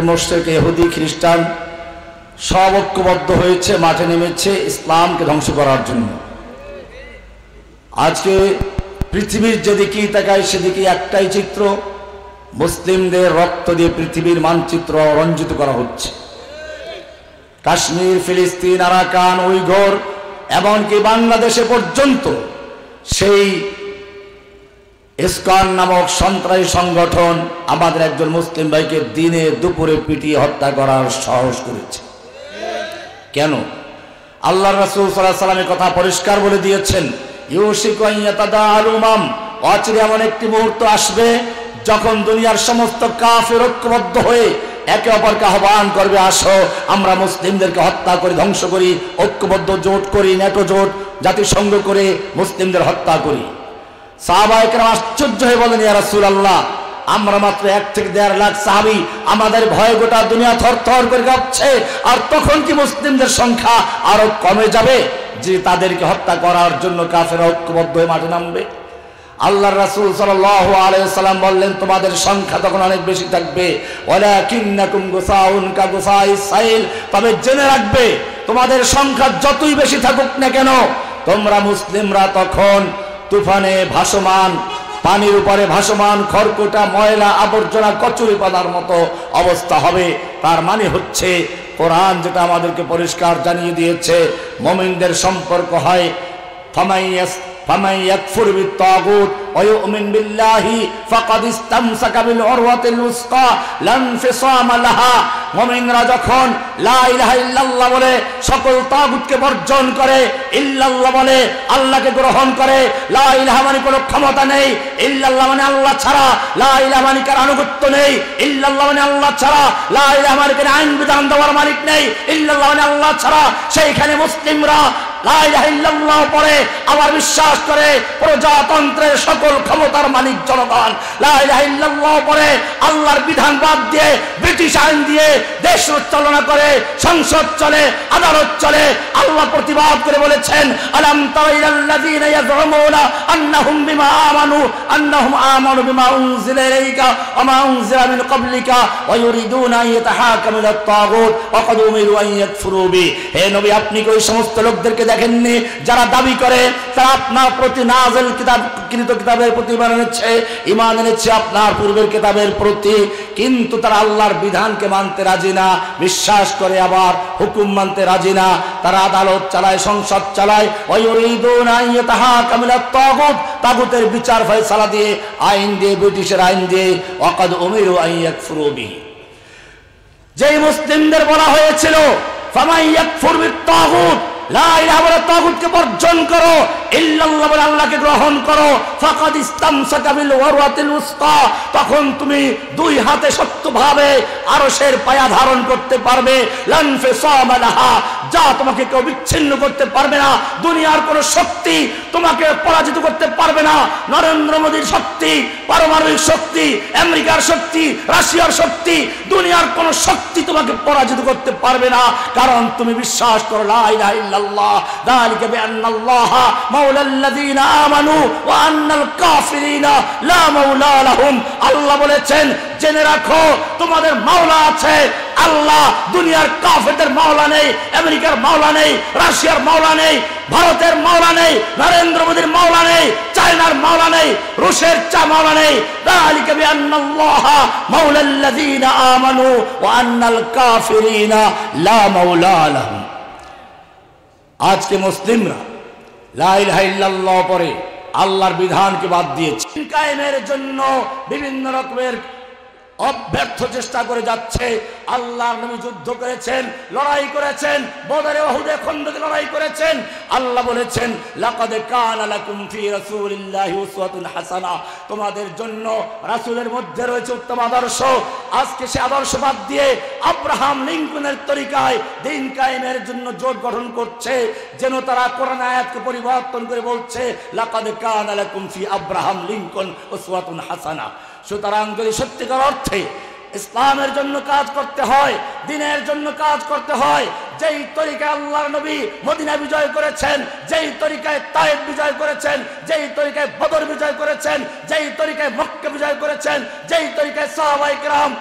মুশরিক ইহুদি খ্রিস্টান সব ঐক্যবদ্ধ হয়েছে, মাঠে নেমেছে ইসলামকে ধ্বংস করার জন্য। আজকে পৃথিবীর যেদিকেই তাকায় সেদিকে একটাই চিত্র, মুসলিমদের রক্ত দিয়ে পৃথিবীর মানচিত্র রঞ্জিত করা হচ্ছে। কাশ্মীর, ফিলিস্তিন, আরাকান, উইঘুর, এমনকি বাংলাদেশে পর্যন্ত সেই ইসকন নামক সন্ত্রাসী সংগঠন আমাদের একজন মুসলিম ভাইকে দিনে দুপুরে পিটিয়ে হত্যা করার সাহস করেছে। কেন? আল্লাহ রাসূল সাল্লাল্লাহু আলাইহি ওয়াসাল্লামের কথা পরিষ্কার বলে দিয়েছেন, ইউশিকু আন ইয়াতাদাআল উমাম, অচিরে এমন একটি মুহূর্ত আসবে যখন দুনিয়ার সমস্ত কাফের ঐক্যবদ্ধ হয়ে একে অপরকে আহ্বান করবে, আসো আমরা মুসলিমদেরকে হত্যা করি, ধ্বংস করি, ঐক্যবদ্ধ জোট করি, ন্যাটো জোট, জাতিসংঘ করে মুসলিমদের হত্যা করি। সাহাবায়ে কেরাম আশ্চর্য হয়ে বলেন, ইয়া রাসূলুল্লাহ, আমরা মাত্র 1 থেকে 1.5 লাখ সাহাবী, আমাদের ভয়ে গোটা দুনিয়া থরথর করে কাঁপছে, আর তখন কি মুসলিমদের সংখ্যা আরো কমে যাবে যে তাদেরকে হত্যা করার জন্য কাফেররা ঐক্যবদ্ধ হয়ে মাঠে নামবে? আল্লাহর রাসূল সাল্লাল্লাহু আলাইহি ওয়াসাল্লাম বললেন, তোমাদের সংখ্যা তখন অনেক বেশি থাকবে, ওয়ালাকিন্নাকুম গুসাউন কা গুসাইস সাইল, তবে জেনে রাখবে তোমাদের সংখ্যা যতই বেশি থাকুক না কেন, তোমরা মুসলিমরা তখন তুফানে ভাসমান, পানির উপরে ভাসমান খড়কুটা, ময়লা আবর্জনা, কচুরি পানার মতো অবস্থা হবে। তার মানে হচ্ছে কোরআন যেটা আমাদেরকে পরিষ্কার জানিয়ে দিয়েছে, মুমিনদের সম্পর্ক হয় ফামান ইয়াকফুর বিত-তাগুত ওয়া ইউমিন বিল্লাহি ফাকাদ ইসতামসাকা বিল উরওয়াতিল উসকা লা ইনফিসামা লাহা। মুমিনরা যখন লা ইলাহা ইল্লাল্লাহ বলে সকল তাগুতকে বর্জন করে, ইল্লাল্লাহ বলে আল্লাহকে গ্রহণ করে, লা ইলাহা মানে কোনো ক্ষমতা নেই, ইল্লাল্লাহ মানে আল্লাহ ছাড়া, লা ইলাহা মানে কার আনুগত্য নেই, ইল্লাল্লাহ মানে আল্লাহ ছাড়া, লা ইলাহা মানে কোনো আইন বিধান দেওয়ার মালিক নেই, ইল্লাল্লাহ মানে আল্লাহ ছাড়া, সেইখানে মুসলিমরা লা ইলাহা ইল্লাল্লাহ পড়ে আবার বিশ্বাস করে প্রজাতন্ত্রের সকল ক্ষমতার মালিক জনগণ, লা ইলাহা ইল্লাল্লাহ পড়ে আল্লাহর বিধান বাদ দিয়ে ব্রিটিশ আইন দিয়ে দেশ চালনা করে, সংসদ চলে, আদালত চলে। আল্লাহ প্রতিবাদ করে বলেছেন, আলাম তারা ইলাল্লাযীনা ইয়াযুমুনা আন্নাহুম আমানু বিমা উনজিলা ইলাইকা ওয়া মা উনজিলা মিন ক্বাবলিকা ওয়া ইউরিদুনা আন ইয়াতাহাকামু ইলাত তাগুত ওয়া ক্বাদ উমিরু আন ইয়াকফুরু বি। হে নবী, আপনি কি ওই সমস্ত লোকদেরকে দেখেননি যারা দাবি করে তারা আপনার প্রতি নাযিল কিতাবের প্রতি ঈমান এনেছে, আপনার পূর্বের কিতাবের প্রতি, কিন্তু তারা আল্লাহর বিধানকে মানতে রাজি না, বিশ্বাস করে আবার হুকুম মানতে রাজি না। তারা আদালত চালায়, সংসদ চালায়, ওয়া ইউরিদুনা আন ইয়াতাহাকামু ইলাত তাগুত, তাগুতের বিচার ফয়সালা দিয়ে, আইন দিয়ে, ব্রিটিশের আইন দিয়ে, ওয়া ক্বাদ উমিরু আন ইয়াকফুরু বিহি। যেই মুসলিমদের বলা হয়েছিল ফামান ইয়াকফুর বিত-তাগুত, লা ইলাহা বলে তাগুতকে বর্জন করো, ইল্লাল্লাহ বলে আল্লাহকে গ্রহণ করো, ফাকাদ ইসতামসাকা বিল উরওয়াতিল উসকা, তখন তুমি দুই হাতে শক্তভাবে আরশের পায়া ধারণ করতে পারবে, লা ইনফিসামা লাহা, যা তোমাকে কেউ বিচ্ছিন্ন করতে পারবে না। দুনিয়ার কোন শক্তি তোমাকে পরাজিত করতে পারবে না। নরেন্দ্র মোদীর শক্তি, পারমাণবিক শক্তি, আমেরিকার শক্তি, রাশিয়ার শক্তি, দুনিয়ার কোন শক্তি তোমাকে পরাজিত করতে পারবে না, কারণ তুমি বিশ্বাস করো লা ইলাহা ইল্লাল্লাহ। যালিকা বিআন্নাল্লাহা মাওলাল্লাযীনা আমানু ওয়া আন্নাল কাফিরিনা লা মাওলা লাহুম। আল্লাহ বলেছেন, জেনে রাখো তোমাদের মাওলা আছে আল্লাহ। দুনিয়ার কাফেরদের মাওলা নেই, আমেরিকার মাওলা নেই, রাশিয়ার মাওলা নেই, ভারতের মাওলা নেই, নরেন্দ্র মোদীর মাওলা নেই, চায়নার মাওলা নেই, রুশের মাওলা নেই। যালিকা বিআন্নাল্লাহা মাওলাল্লাযীনা আমানু ওয়া আন্নাল কাফিরিনা লা মাওলা লাহুম। আজকে মুসলিমরা লা ইলাহা ইল্লাল্লাহ পরে আল্লাহর বিধানকে বাদ দিয়েছে, কায়েমের জন্য বিভিন্ন রকমের অব্যর্থ চেষ্টা করে যাচ্ছে। আল্লাহর নবী যুদ্ধ করেছেন, লড়াই করেছেন, বদরে, উহুদে, খন্দকে লড়াই করেছেন। আল্লাহ বলেছেন, লাকাদ কানা লাকুম ফি রাসূলিল্লাহি উসওয়াতুন হাসানাহ, তোমাদের জন্য রাসূলের মধ্যে রয়েছে উত্তম আদর্শ। আজকে সে আদর্শ বাদ দিয়ে আব্রাহাম লিঙ্কনের তরিকায় দিন কায়েমের জন্য জোট গঠন করছে, যেন তারা কোরআন আয়াতকে পরিবর্তন করে বলছে, লাকাদ কানা লাকুম ফি আব্রাহাম লিঙ্কন উসওয়াতুন হাসানাহ। সুতরাং যদি সত্যিকার অর্থে ইসলামের জন্য কাজ করতে হয়, দ্বীনের জন্য কাজ করতে হয়, যেই তরিকায় আল্লাহর নবী মদিনা বিজয় করেছেন, যেই তরিকায় তায়েফ বিজয় করেছেন, যেই তরিকায় বদর বিজয় করেছেন, যেই তরিকায় মক্কা বিজয় করেছেন, যেই তরিকায় সাহাবায়ে কেরাম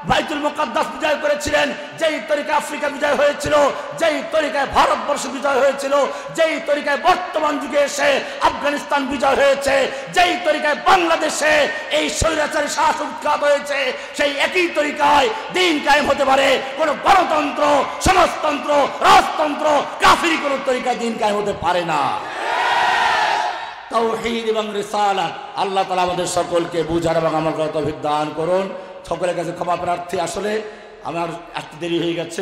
বাইতুল মুকাদ্দাস বিজয় করেছিলেন, যেই তরিকায় আফ্রিকা বিজয় হয়েছিল, যেই তরিকায় ভারতবর্ষ বিজয় হয়েছিল, যেই তরিকায় বর্তমান যুগে এসে আফগানিস্তান বিজয় হয়েছে, যেই তরিকায় বাংলাদেশে এই স্বৈরাচারী শাসন উৎখাত হয়েছে, সেই একই তরিকায় দিন কায়েম হতে পারে। কোন গণতন্ত্র, সমাজতন্ত্র, রাজতন্ত্র, কাফিরি কোন তরিকায় দিন কায়েম হতে পারে না। তাওহীদ এবং রিসালাত আল্লাহ তাআলা আমাদের সকলকে বুঝার এবং আমল করার তৌফিক দান করুন। সকলের কাছে ক্ষমা প্রার্থী। আসলে আমার একটু দেরি হয়ে গেছে।